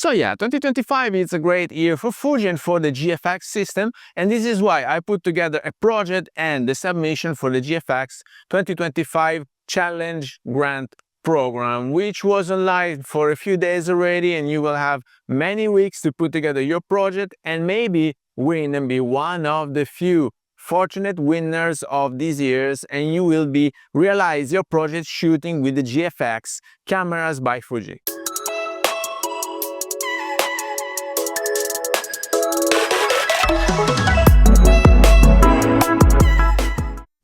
So yeah, 2025 is a great year for Fuji and for the GFX system, and this is why I put together a project and the submission for the GFX 2025 Challenge Grant Program, which was online for a few days already, and you will have many weeks to put together your project and maybe win and be one of the few fortunate winners of these years, and you will be realize your project shooting with the GFX cameras by Fuji.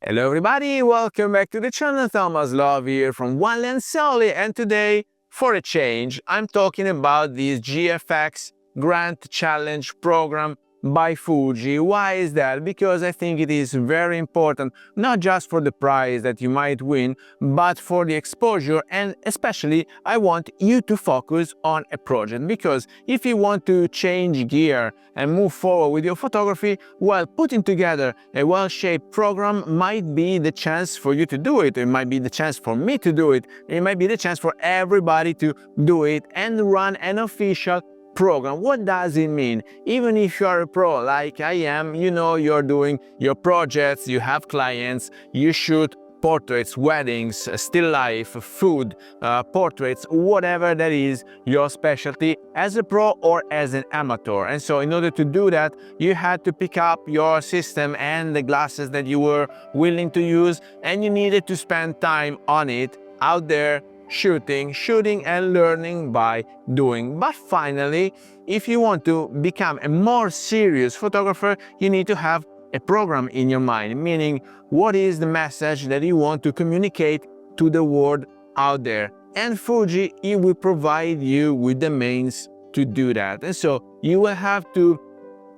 Hello everybody, welcome back to the channel. Thomas Love here from One Lens Solely, and today, for a change, I'm talking about this GFX Grant Challenge Program by Fuji. Why is that? Because I think it is very important, not just for the prize that you might win, but for the exposure, and especially I want you to focus on a project, because if you want to change gear and move forward with your photography, well, putting together a well-shaped program might be the chance for you to do it. It might be the chance for me to do it. It might be the chance for everybody to do it and run an official program. What does it mean? Even if you are a pro like I am, you know, you're doing your projects, you have clients, you shoot portraits, weddings, still life, food, portraits, whatever that is your specialty as a pro or as an amateur. And so in order to do that, you had to pick up your system and the glasses that you were willing to use, and you needed to spend time on it out there shooting and learning by doing. But finally, if you want to become a more serious photographer, you need to have a program in your mind, meaning what is the message that you want to communicate to the world out there. And Fuji, it will provide you with the means to do that. And so you will have to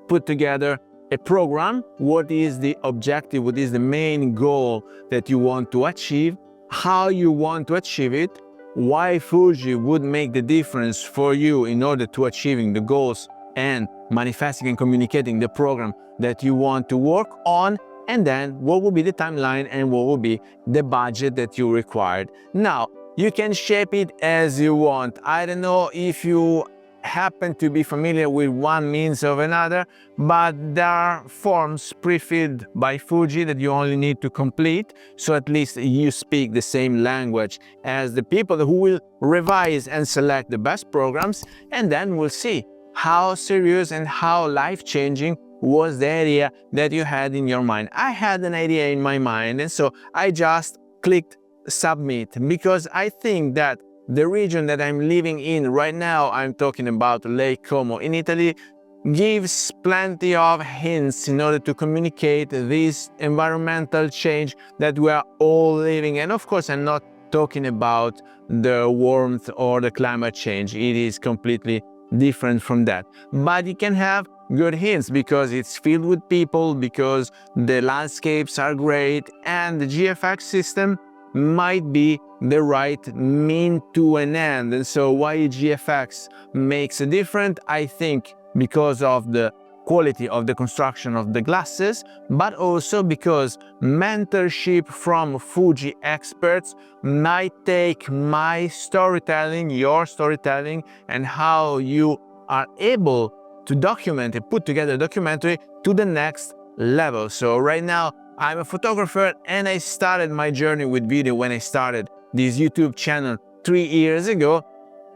put together a program. What is the objective? What is the main goal that you want to achieve? How you want to achieve it, why Fuji would make the difference for you in order to achieving the goals and manifesting and communicating the program that you want to work on, and then what will be the timeline and what will be the budget that you required. Now, you can shape it as you want. I don't know if you happen to be familiar with one means or another, but there are forms pre-filled by Fuji that you only need to complete, so at least you speak the same language as the people who will revise and select the best programs, and then we'll see how serious and how life-changing was the idea that you had in your mind. I had an idea in my mind, and so I just clicked submit, because I think that the region that I'm living in right now, I'm talking about Lake Como in Italy, gives plenty of hints in order to communicate this environmental change that we are all living. And of course, I'm not talking about the warmth or the climate change. It is completely different from that. But you can have good hints because it's filled with people, because the landscapes are great, and the GFX system might be the right mean to an end. And so why GFX makes a difference? I think because of the quality of the construction of the glasses, but also because mentorship from Fuji experts might take my storytelling, your storytelling, and how you are able to document and put together a documentary to the next level. So right now, I'm a photographer, and I started my journey with video when I started this YouTube channel 3 years ago.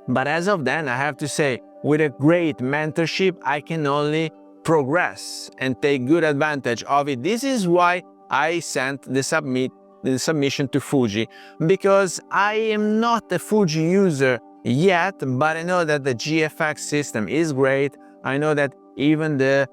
But as of then, I have to say, with a great mentorship, I can only progress and take good advantage of it. This is why I sent the submission to Fuji, because I am not a Fuji user yet, but I know that the GFX system is great. I know that even the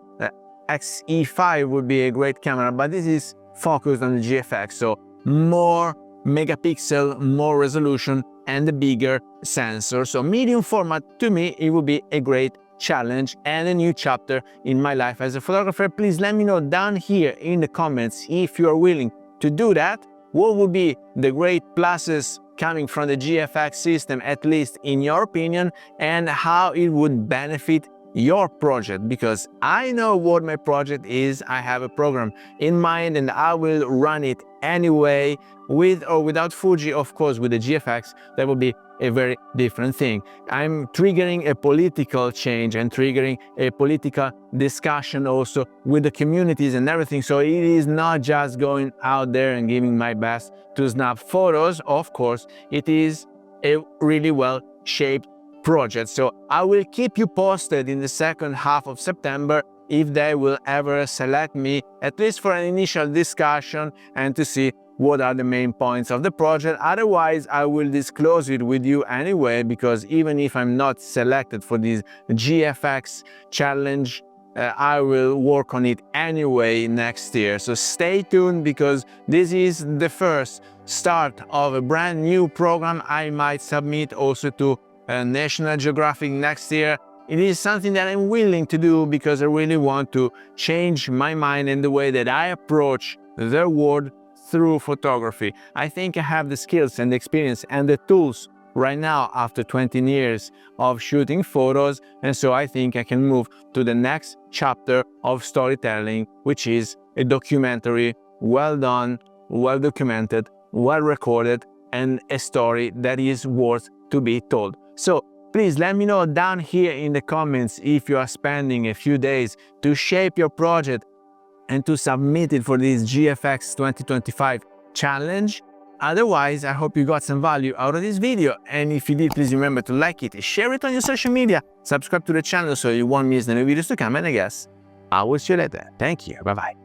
XE5 would be a great camera, but this is focused on the GFX, so more megapixel, more resolution, and a bigger sensor. So medium format, to me, it would be a great challenge and a new chapter in my life as a photographer. Please let me know down here in the comments if you are willing to do that. What would be the great pluses coming from the GFX system, at least in your opinion, and how it would benefit your project, because I know what my project is. I have a program in mind and I will run it anyway. With or without Fuji, of course, with the GFX, that will be a very different thing. I'm triggering a political change and triggering a political discussion also with the communities and everything. So it is not just going out there and giving my best to snap photos. Of course, it is a really well shaped project. So I will keep you posted in the second half of September if they will ever select me, at least for an initial discussion and to see what are the main points of the project. Otherwise, I will disclose it with you anyway, because even if I'm not selected for this GFX challenge, I will work on it anyway next year. So stay tuned, because this is the first start of a brand new program I might submit also to National Geographic next year. It is something that I'm willing to do because I really want to change my mind and the way that I approach the world through photography. I think I have the skills and the experience and the tools right now after 20 years of shooting photos, and so I think I can move to the next chapter of storytelling, which is a documentary, well done, well documented, well recorded, and a story that is worth to be told. So please let me know down here in the comments if you are spending a few days to shape your project and to submit it for this GFX 2025 challenge. Otherwise, I hope you got some value out of this video, and if you did, please remember to like it, share it on your social media, subscribe to the channel so you won't miss the new videos to come, and I guess I will see you later. Thank you, bye bye.